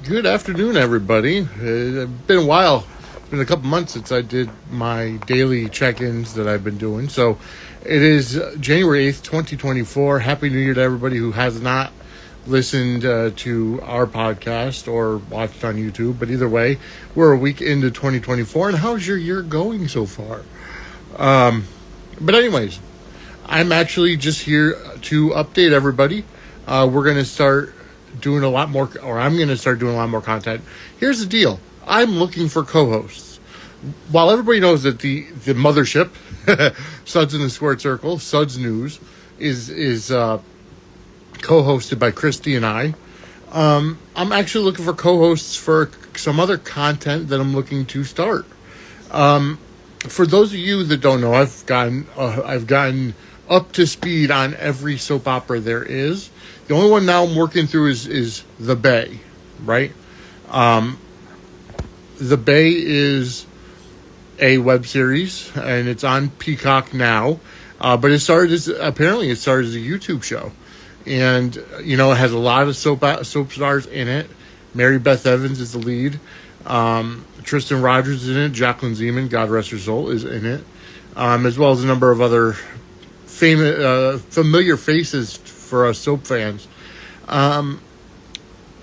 Good afternoon, everybody. It's been a while. It's been a couple months since I did my daily check-ins that I've been doing. So it is January 8th, 2024. Happy New Year to everybody who has not listened to our podcast or watched on YouTube. But either way, we're a week into 2024. And how's your year going so far? But anyways, I'm actually just here to update everybody. We're going to start doing a lot more, or I'm going to start doing a lot more content. Here's the deal. I'm looking for co-hosts. While everybody knows that the mothership, Suds in the Squared Circle, Suds News, is co-hosted by Christy and I, I'm actually looking for co-hosts for some other content that I'm looking to start. For those of you that don't know, I've gotten up to speed on every soap opera there is. The only one now I'm working through is The Bay, right? The Bay is a web series, and it's on Peacock now. But it started as a YouTube show. And, it has a lot of soap stars in it. Mary Beth Evans is the lead. Tristan Rogers is in it. Jacqueline Zeman, God rest her soul, is in it. As well as a number of other familiar faces for us soap fans.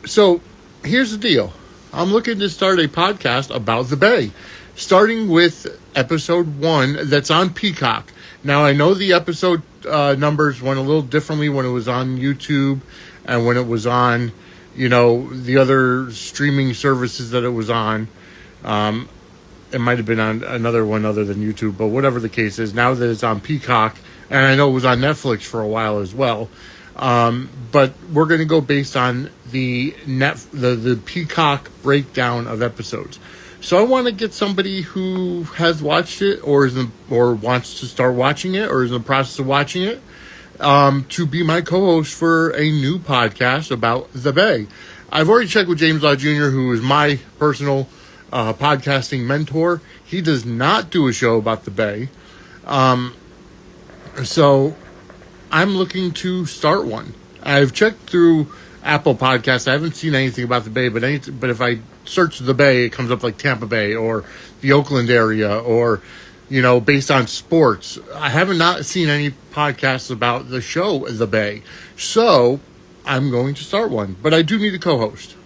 So here's the deal. I'm looking to start a podcast about the Bay, starting with episode 1 that's on Peacock. Now, I know the episode numbers went a little differently when it was on YouTube and when it was on, the other streaming services that it was on. It might have been on another one other than YouTube, but whatever the case is, now that it's on Peacock, and I know it was on Netflix for a while as well. But we're going to go based on the Peacock breakdown of episodes. So I want to get somebody who has watched it or wants to start watching it or is in the process of watching it to be my co-host for a new podcast about the Bay. I've already checked with James Law Jr., who is my personal podcasting mentor. He does not do a show about the Bay. So I'm looking to start one. I've checked through Apple Podcasts. I haven't seen anything about the Bay, but if I search the Bay, it comes up like Tampa Bay or the Oakland area or, based on sports. I haven't not seen any podcasts about the show The Bay. So I'm going to start one, but I do need a co-host.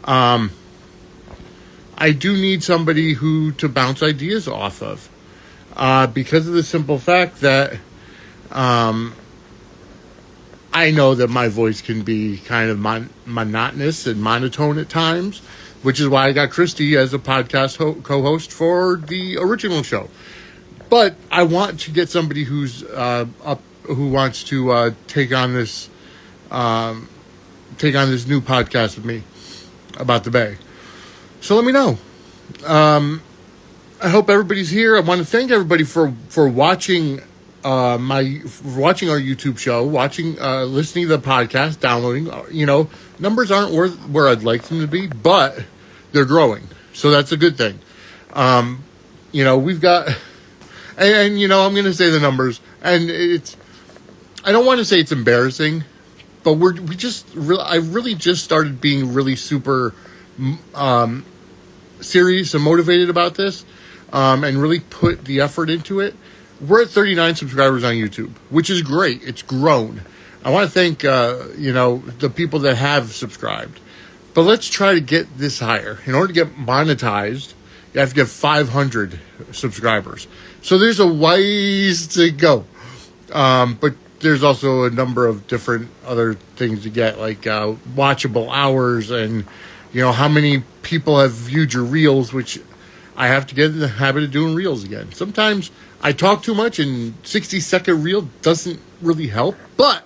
I do need somebody to bounce ideas off of. Because of the simple fact that I know that my voice can be kind of monotonous and monotone at times, which is why I got Christy as a podcast co-host for the original show. But I want to get somebody who's who wants to take on this new podcast with me about the Bay. So let me know. I hope everybody's here. I want to thank everybody for watching watching our YouTube show, listening to the podcast, downloading. Numbers aren't where I'd like them to be, but they're growing, so that's a good thing. We've got, and I'm going to say the numbers, and I don't want to say it's embarrassing, but I really just started being really super serious and motivated about this, and really put the effort into it. We're at 39 subscribers on YouTube, which is great. It's grown. I want to thank, the people that have subscribed. But let's try to get this higher. In order to get monetized, you have to get 500 subscribers. So there's a ways to go. But there's also a number of different other things to get, like watchable hours and, how many people have viewed your reels, which I have to get in the habit of doing reels again. Sometimes I talk too much and 60-second reel doesn't really help, but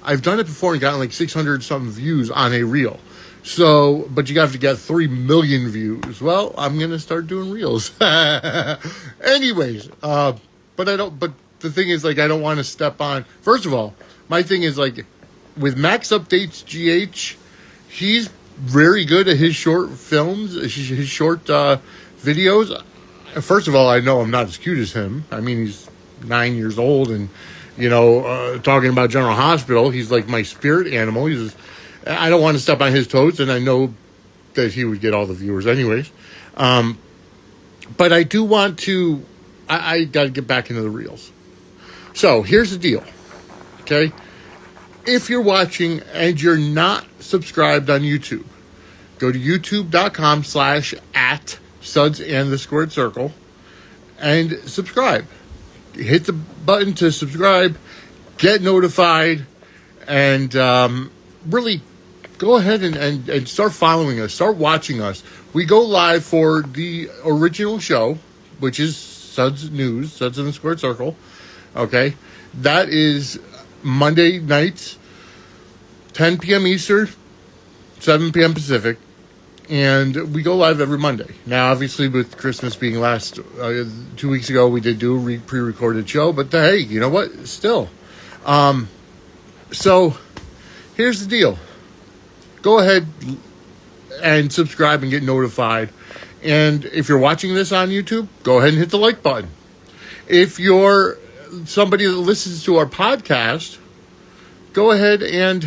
I've done it before and gotten like 600 something views on a reel. So, but you have to get 3 million views. Well, I'm going to start doing reels. Anyways, but the thing is, I don't want to step on. First of all, my thing is with Max Updates GH, he's very good at his short films, his short videos. First of all, I know I'm not as cute as him. I mean, he's 9 years old and, talking about General Hospital, he's like my spirit animal. I don't want to step on his toes, and I know that he would get all the viewers anyways. But I do want to, I got to get back into the reels. So here's the deal, okay? If you're watching and you're not subscribed on YouTube, go to youtube.com/@Suds_Circle and subscribe. Hit the button to subscribe, get notified, and really go ahead and start following us, start watching us. We go live for the original show, which is Suds News, Suds in the Squared Circle. Okay, that is Monday nights, 10 p.m. Eastern, 7 p.m. Pacific, and we go live every Monday. Now, obviously, with Christmas being 2 weeks ago, we did do a pre-recorded show, but hey, you know what? Still. So, here's the deal. Go ahead and subscribe and get notified. And if you're watching this on YouTube, go ahead and hit the like button. If you're somebody that listens to our podcast, go ahead and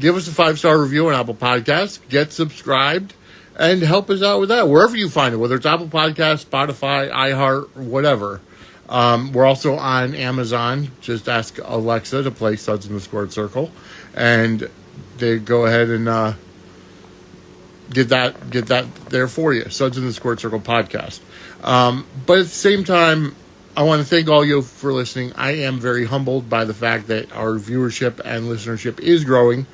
give us a 5-star review on Apple Podcasts, get subscribed, and help us out with that, wherever you find it, whether it's Apple Podcasts, Spotify, iHeart, whatever. We're also on Amazon. Just ask Alexa to play Suds in the Squared Circle, and they go ahead and get that there for you. Suds in the Squared Circle podcast. But at the same time, I want to thank all you for listening. I am very humbled by the fact that our viewership and listenership is growing,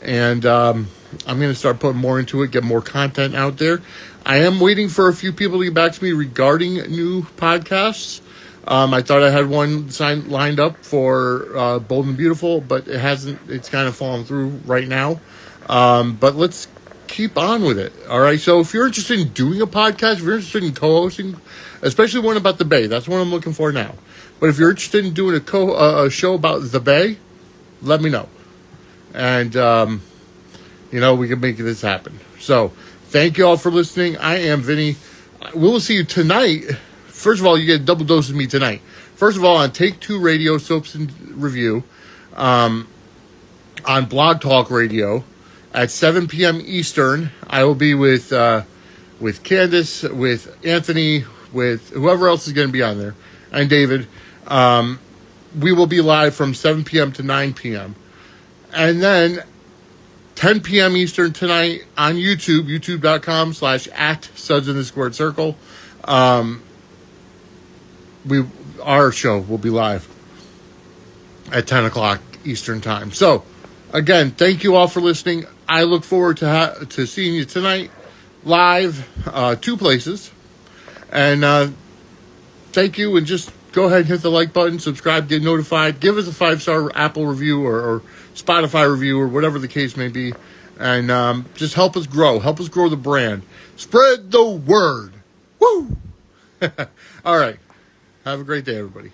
and I'm going to start putting more into it, get more content out there. I am waiting for a few people to get back to me regarding new podcasts. I thought I had one lined up for Bold and Beautiful, but it hasn't. It's kind of fallen through right now. But let's keep on with it. All right. So if you're interested in doing a podcast, if you're interested in co-hosting, especially one about the Bay, that's what I'm looking for now. But if you're interested in doing a show about the Bay, let me know. And, we can make this happen. So thank you all for listening. I am Vinny. We will see you tonight. First of all, you get a double dose of me tonight. First of all, on Take Two Radio, Soaps and Review, on Blog Talk Radio, at 7 p.m. Eastern. I will be with Candace, with Anthony, with whoever else is going to be on there, and David. We will be live from 7 p.m. to 9 p.m. And then 10 p.m. Eastern tonight on YouTube, youtube.com/@Suds_Circle. Our show will be live at 10 o'clock Eastern time. So, again, thank you all for listening. I look forward to seeing you tonight live, 2 places. And thank you, and just go ahead and hit the like button, subscribe, get notified, give us a 5-star Apple review or Spotify review or whatever the case may be, and just help us grow the brand. Spread the word. Woo! All right. Have a great day, everybody.